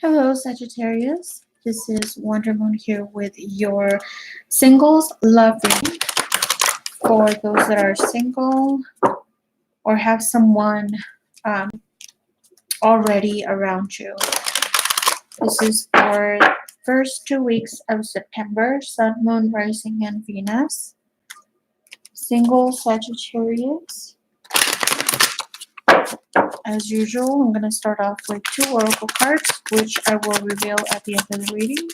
Hello, Sagittarius. This is Wonder Moon here with your singles love reading for those that are single or have someone already around you. This is for first 2 weeks of September, Sun, Moon, Rising, and Venus. Single Sagittarius. As usual, I'm going to start off with 2 oracle cards, which I will reveal at the end of the reading.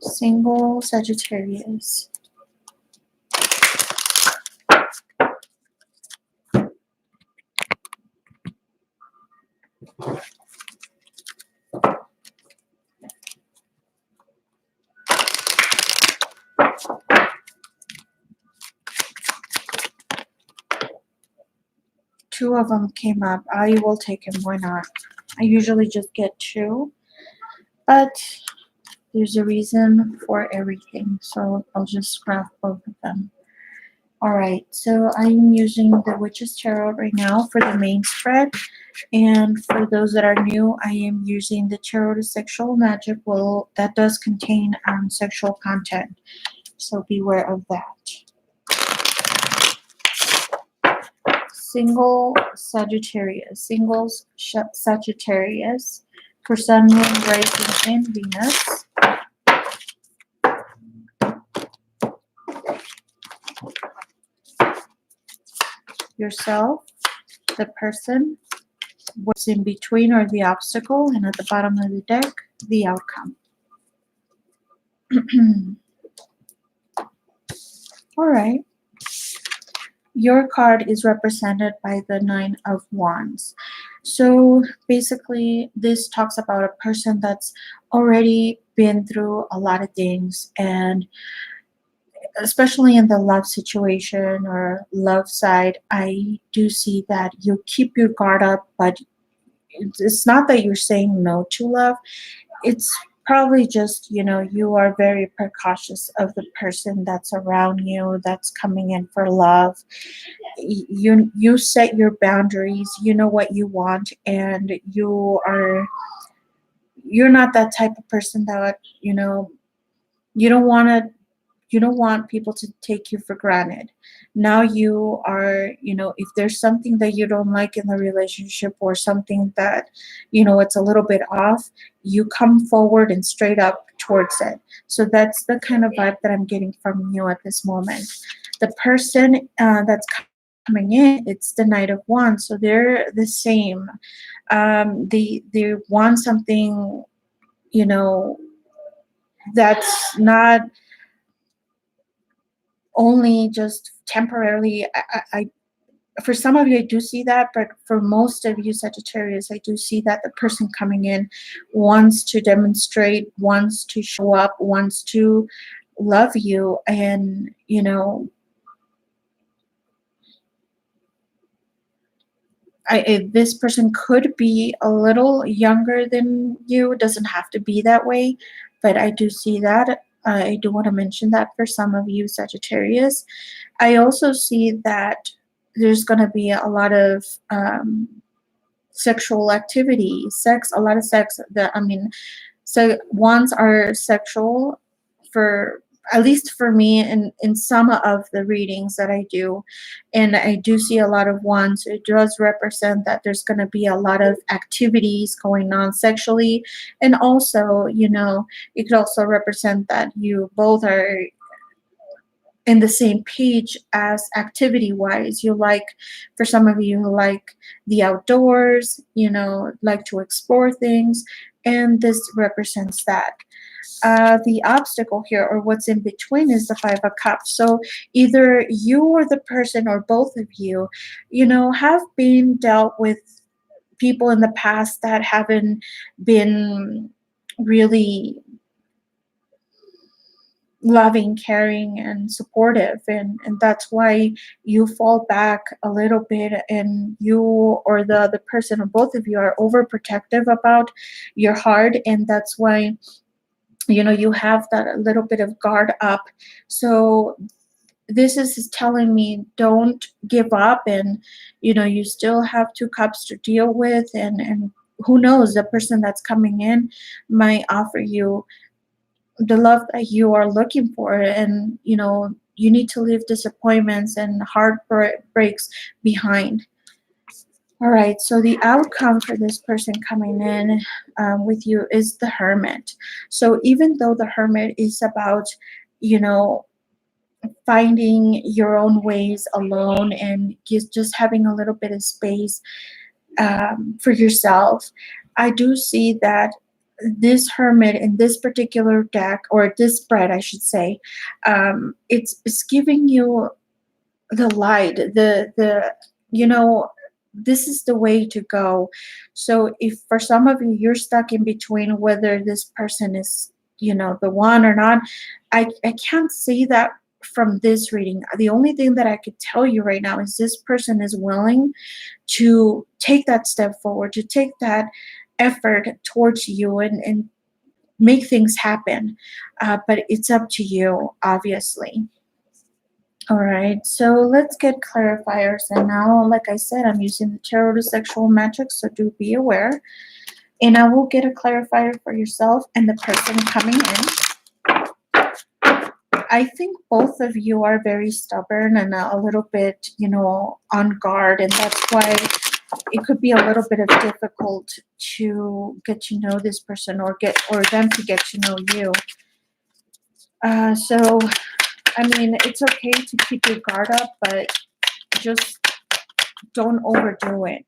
Single Sagittarius. Two of them came up. I will take him. Why not? I usually just get 2, but there's a reason for everything, so I'll just grab both of them. Alright, so I'm using the Witch's Tarot right now for the main spread, and for those that are new, I am using the Tarot to Sexual Magic. Well, that does contain sexual content, so beware of that. Single Sagittarius, singles Sagittarius for Sun, Moon, Rising, and Venus. Yourself, the person, what's in between or the obstacle, and at the bottom of the deck, the outcome. All right. Your card is represented by the 9 of Wands. So basically, this talks about a person that's already been through a lot of things, and especially in the love situation or love side, I do see that you keep your guard up, but it's not that you're saying no to love. It's probably just, you are very precautious of the person that's around you, that's coming in for love. You set your boundaries, you know what you want, and you're not that type of person that, you don't want people to take you for granted. Now you are, if there's something that you don't like in the relationship or something that, it's a little bit off, you come forward and straight up towards it. So that's the kind of vibe that I'm getting from you at this moment. The person that's coming in, it's the Knight of Wands. So they're the same. They want something, that's not only just temporarily. I for some of you, I do see that, but for most of you Sagittarius, I do see that the person coming in wants to demonstrate, wants to show up, wants to love you, and this person could be a little younger than you. It doesn't have to be that way, but I do see that. I do want to mention that for some of you Sagittarius. I also see that there's going to be a lot of sexual activity, a lot of sex. So wands are sexual, for at least for me, in some of the readings that I do, and I do see a lot of wands. It does represent that there's going to be a lot of activities going on sexually, and also, it could also represent that you both are in the same page as activity wise. For some of you who like the outdoors, like to explore things, and this represents that. The obstacle here, or what's in between, is the 5 of Cups. So either you or the person, or both of you, have been dealt with people in the past that haven't been really loving, caring, and supportive, and that's why you fall back a little bit, and you or the other person, or both of you, are overprotective about your heart, and that's why you have that little bit of guard up. So this is telling me don't give up, and you still have 2 cups to deal with, and who knows, the person that's coming in might offer you the love that you are looking for, and you need to leave disappointments and heartbreaks behind. All right, so the outcome for this person coming in with you is the Hermit. So even though the Hermit is about you know finding your own ways alone, and just having a little bit of space for yourself, I do see that this Hermit in this particular deck, or this spread, I should say, it's giving you the light, the you know this is the way to go. So if for some of you you're stuck in between whether this person is the one or not, I can't say that from this reading. The only thing that I could tell you right now is this person is willing to take that step forward, to take that effort towards you, and make things happen. But it's up to you, obviously. All right, so let's get clarifiers. And now, like I said, I'm using the tarot to sexual magic, so do be aware. And I will get a clarifier for yourself and the person coming in. I think both of you are very stubborn and a little bit, on guard, and that's why it could be a little bit of difficult to get to know this person, or them to get to know you. So I mean, it's okay to keep your guard up, but just don't overdo it.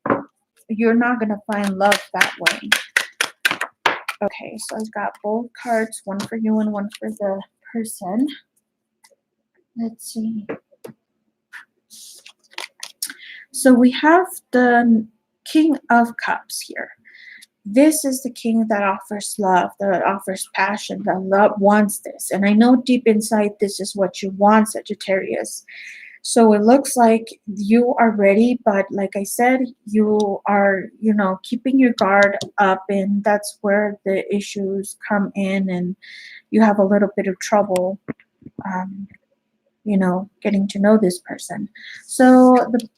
You're not going to find love that way. Okay, so I've got both cards, one for you and one for the person. Let's see. So we have the King of Cups here. This is the king that offers love, that offers passion, that love wants this. And I know deep inside this is what you want, Sagittarius. So it looks like you are ready, but like I said, you are, keeping your guard up, and that's where the issues come in, and you have a little bit of trouble, getting to know this person. So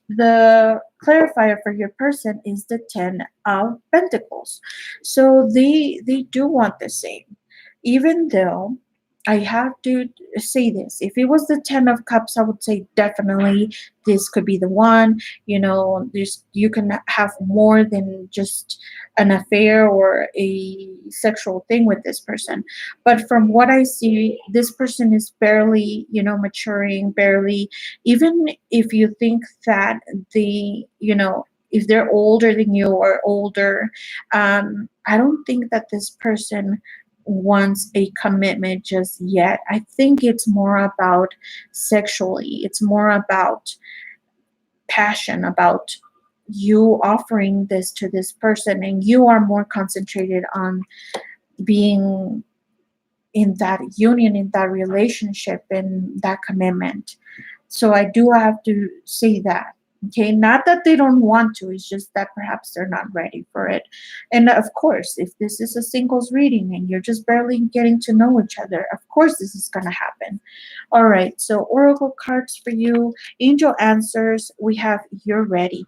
the clarifier for your person is the 10 of Pentacles. So they do want the same, even though I have to say this. If it was the 10 of Cups, I would say definitely this could be the one. You can have more than just an affair or a sexual thing with this person. But from what I see, this person is barely, maturing, barely. Even if you think that if they're older than you or older, I don't think that this person wants a commitment just yet. I think it's more about sexually. It's more about passion, about you offering this to this person, and you are more concentrated on being in that union, in that relationship, in that commitment. So I do have to say that. Okay, not that they don't want to, it's just that perhaps they're not ready for it. And of course, if this is a singles reading and you're just barely getting to know each other, of course this is going to happen. All right, so oracle cards for you, angel answers. We have you're ready.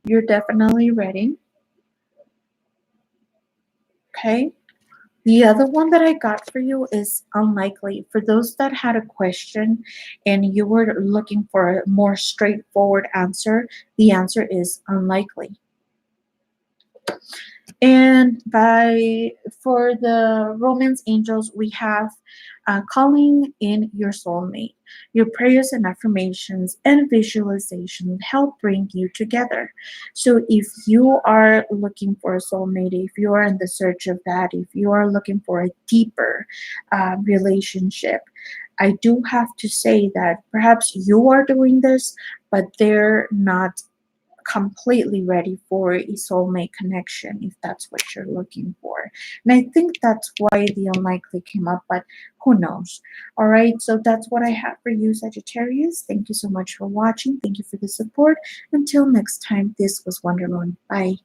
You're definitely ready. Okay. The other one that I got for you is unlikely. For those that had a question and you were looking for a more straightforward answer, the answer is unlikely. And for the romance angels, we have calling in your soulmate. Your prayers and affirmations and visualization help bring you together. So if you are looking for a soulmate, if you are in the search of that, if you are looking for a deeper relationship, I do have to say that perhaps you are doing this, but they're not completely ready for a soulmate connection, if that's what you're looking for. And I think that's why the unlikely came up, but who knows. All right, so that's what I have for you, Sagittarius. Thank you so much for watching. Thank you for the support. Until next time, this was Wonder Moon. Bye.